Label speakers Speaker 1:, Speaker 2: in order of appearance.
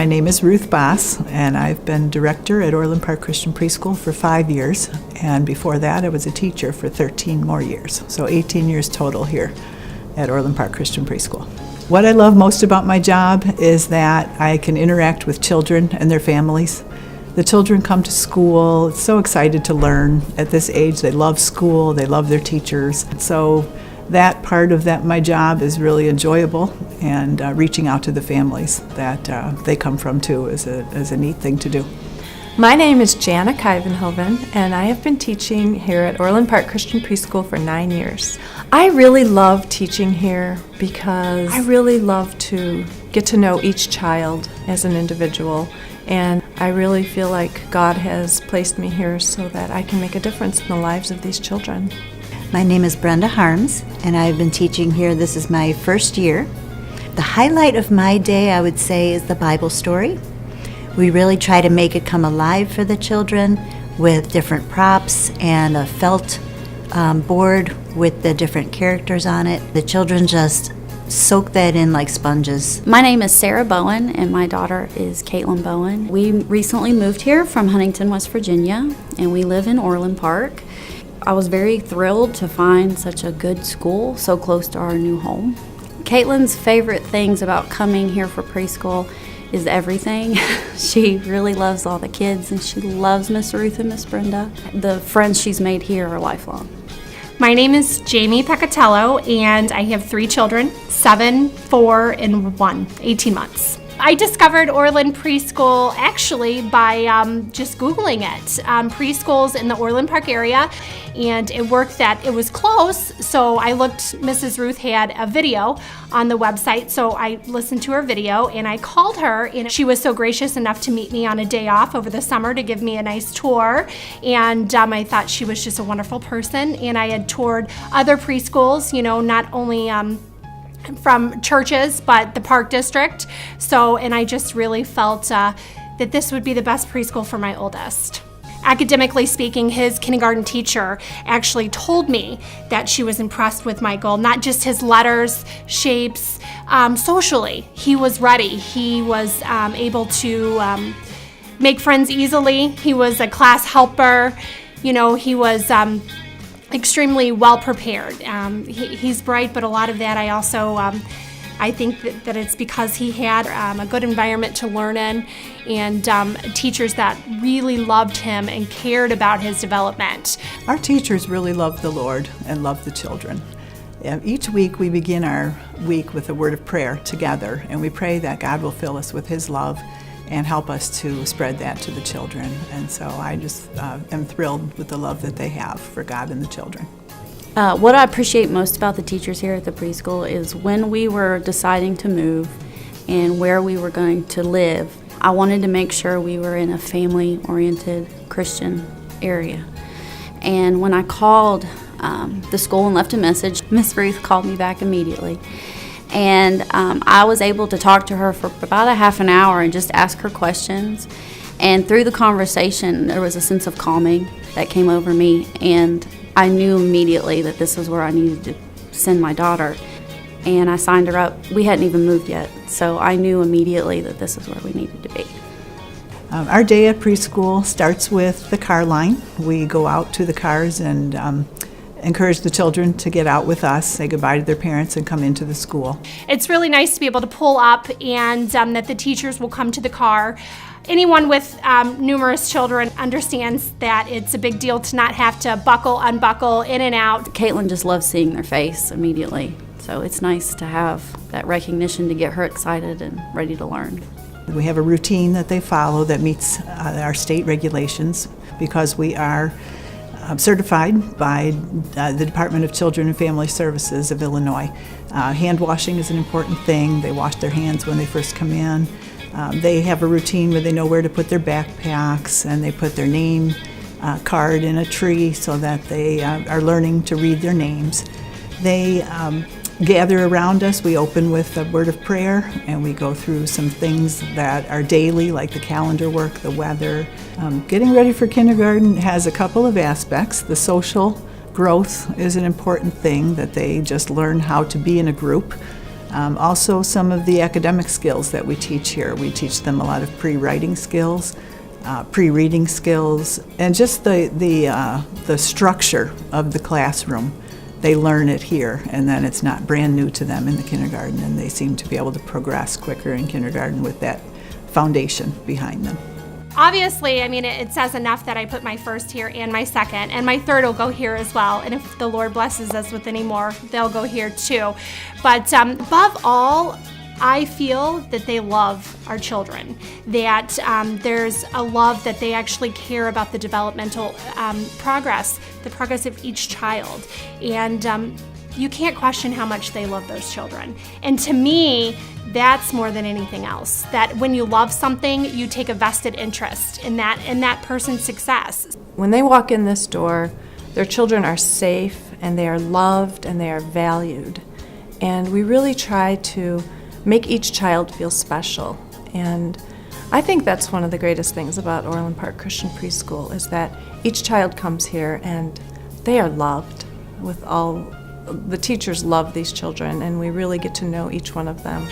Speaker 1: My name is Ruth Boss, and I've been director at Orland Park Christian Preschool for 5 years, and before that I was a teacher for 13 more years, so 18 years total here at Orland Park Christian Preschool. What I love most about my job is that I can interact with children and their families. The children come to school so excited to learn. At this age, they love school, they love their teachers, so that part of my job is really enjoyable, and reaching out to the families that they come from too is a neat thing to do.
Speaker 2: My name is Jana Kuyvenhoven, and I have been teaching here at Orland Park Christian Preschool for 9 years. I really love teaching here because I really love to get to know each child as an individual, and I really feel like God has placed me here so that I can make a difference in the lives of these children.
Speaker 3: My name is Brenda Harms, and I've been teaching here. This is my first year. The highlight of my day, I would say, is the Bible story. We really try to make it come alive for the children with different props and a felt board with the different characters on it. The children just soak that in like sponges.
Speaker 4: My name is Sarah Bowen, and my daughter is Caitlin Bowen. We recently moved here from Huntington, West Virginia, and we live in Orland Park. I was very thrilled to find such a good school so close to our new home. Caitlin's favorite things about coming here for preschool is everything. She really loves all the kids, and she loves Miss Ruth and Miss Brenda. The friends she's made here are lifelong.
Speaker 5: My name is Jamie Peccatello, and I have 3 children, 7, 4, and 1, 18 months. I discovered Orland Preschool actually by just Googling it. Preschools in the Orland Park area, and it worked that it was close, so I looked, Mrs. Ruth had a video on the website, so I listened to her video and I called her, and she was so gracious enough to meet me on a day off over the summer to give me a nice tour, and I thought she was just a wonderful person, and I had toured other preschools, not only from churches, but the Park District. And I just really felt that this would be the best preschool for my oldest. Academically speaking, his kindergarten teacher actually told me that she was impressed with Michael, not just his letters, shapes, socially. He was ready. He was able to make friends easily. He was a class helper. He was extremely well prepared. He's bright, but a lot of that I think that it's because he had a good environment to learn in, and teachers that really loved him and cared about his development.
Speaker 1: Our teachers really love the Lord and love the children. Each week we begin our week with a word of prayer together, and we pray that God will fill us with His love and help us to spread that to the children. And so I just am thrilled with the love that they have for God and the children.
Speaker 4: What I appreciate most about the teachers here at the preschool is when we were deciding to move and where we were going to live, I wanted to make sure we were in a family-oriented Christian area. And when I called the school and left a message, Miss Ruth called me back immediately. And I was able to talk to her for about a half an hour and just ask her questions. And through the conversation, there was a sense of calming that came over me, and I knew immediately that this was where I needed to send my daughter. And I signed her up. We hadn't even moved yet, so I knew immediately that this is where we needed to be.
Speaker 1: Our day at preschool starts with the car line. We go out to the cars and encourage the children to get out with us, say goodbye to their parents, and come into the school.
Speaker 5: It's really nice to be able to pull up and that the teachers will come to the car. Anyone with numerous children understands that it's a big deal to not have to buckle, unbuckle, in and out.
Speaker 4: Caitlin just loves seeing their face immediately, so it's nice to have that recognition to get her excited and ready to learn.
Speaker 1: We have a routine that they follow that meets our state regulations, because we are certified by the Department of Children and Family Services of Illinois. Hand washing is an important thing. They wash their hands when they first come in. They have a routine where they know where to put their backpacks, and they put their name card in a tree so that they are learning to read their names. They gather around us. We open with a word of prayer, and we go through some things that are daily, like the calendar work, the weather. Getting ready for kindergarten has a couple of aspects. The social growth is an important thing, that they just learn how to be in a group. Also, some of the academic skills that we teach here. We teach them a lot of pre-writing skills, pre-reading skills, and just the structure of the classroom. They learn it here, and then it's not brand new to them in the kindergarten, and they seem to be able to progress quicker in kindergarten with that foundation behind them.
Speaker 5: Obviously, I mean, it says enough that I put my first here and my second, and my third will go here as well. And if the Lord blesses us with any more, they'll go here too. But above all, I feel that they love our children, that there's a love that they actually care about the developmental progress, the progress of each child. And you can't question how much they love those children. And to me, that's more than anything else. That when you love something, you take a vested interest in that person's success.
Speaker 2: When they walk in this door, their children are safe and they are loved and they are valued. And we really try to make each child feel special. And I think that's one of the greatest things about Orland Park Christian Preschool is that each child comes here and they are loved with all. The teachers love these children and we really get to know each one of them.